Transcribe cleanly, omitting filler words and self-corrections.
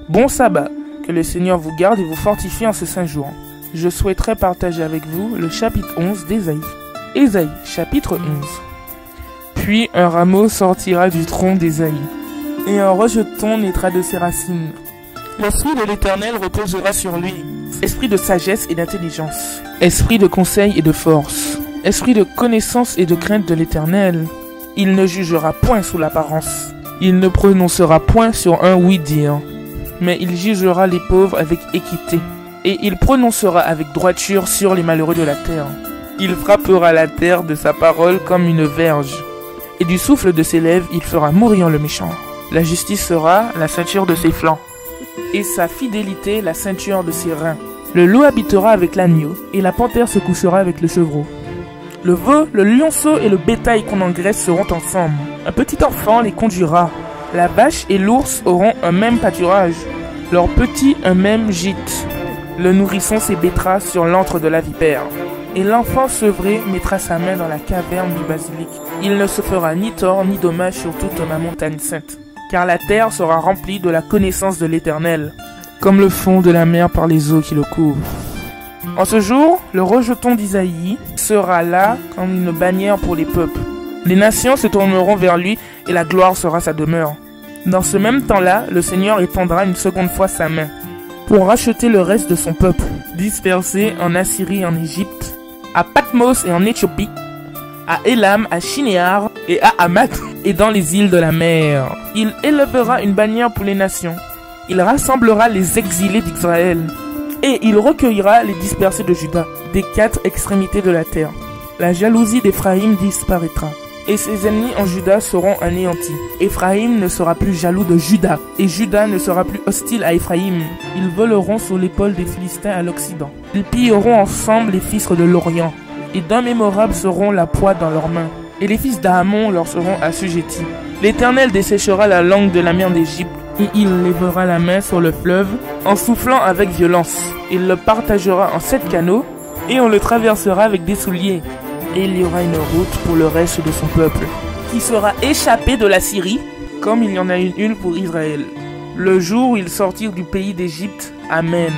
Bon sabbat, que le Seigneur vous garde et vous fortifie en ce saint jour. Je souhaiterais partager avec vous le chapitre 11 d'Ésaïe. Ésaïe, chapitre 11. Puis un rameau sortira du tronc d'Ésaïe, et un rejeton naîtra de ses racines. L'esprit de l'Éternel reposera sur lui, esprit de sagesse et d'intelligence, esprit de conseil et de force, esprit de connaissance et de crainte de l'Éternel. Il ne jugera point sous l'apparence, il ne prononcera point sur un oui-dire, mais il jugera les pauvres avec équité, et il prononcera avec droiture sur les malheureux de la terre. Il frappera la terre de sa parole comme une verge, et du souffle de ses lèvres il fera mourir le méchant. La justice sera la ceinture de ses flancs, et sa fidélité la ceinture de ses reins. Le loup habitera avec l'agneau, et la panthère se couchera avec le chevreau. Le veau, le lionceau et le bétail qu'on engraisse seront ensemble. Un petit enfant les conduira. La vache et l'ours auront un même pâturage, leurs petits un même gîte. Le nourrisson s'hébétera sur l'antre de la vipère, et l'enfant sevré mettra sa main dans la caverne du basilic. Il ne se fera ni tort ni dommage sur toute ma montagne sainte, car la terre sera remplie de la connaissance de l'Éternel, comme le fond de la mer par les eaux qui le couvrent. En ce jour, le rejeton d'Isaïe sera là comme une bannière pour les peuples. Les nations se tourneront vers lui et la gloire sera sa demeure. Dans ce même temps-là, le Seigneur étendra une seconde fois sa main pour racheter le reste de son peuple, dispersé en Assyrie et en Égypte, à Patmos et en Éthiopie, à Élam, à Shinéar et à Hamath et dans les îles de la mer. Il élèvera une bannière pour les nations. Il rassemblera les exilés d'Israël. Et il recueillera les dispersés de Juda, des quatre extrémités de la terre. La jalousie d'Éphraïm disparaîtra, et ses ennemis en Juda seront anéantis. Éphraïm ne sera plus jaloux de Juda, et Juda ne sera plus hostile à Éphraïm. Ils voleront sur l'épaule des Philistins à l'Occident. Ils pilleront ensemble les fils de l'Orient, et d'immémorables seront la proie dans leurs mains. Et les fils d'Amon leur seront assujettis. L'Éternel desséchera la langue de la mer d'Égypte, et il lèvera la main sur le fleuve en soufflant avec violence. Il le partagera en 7 canaux et on le traversera avec des souliers. Et il y aura une route pour le reste de son peuple, qui sera échappé de la Syrie, comme il y en a une pour Israël, le jour où ils sortirent du pays d'Égypte. Amen.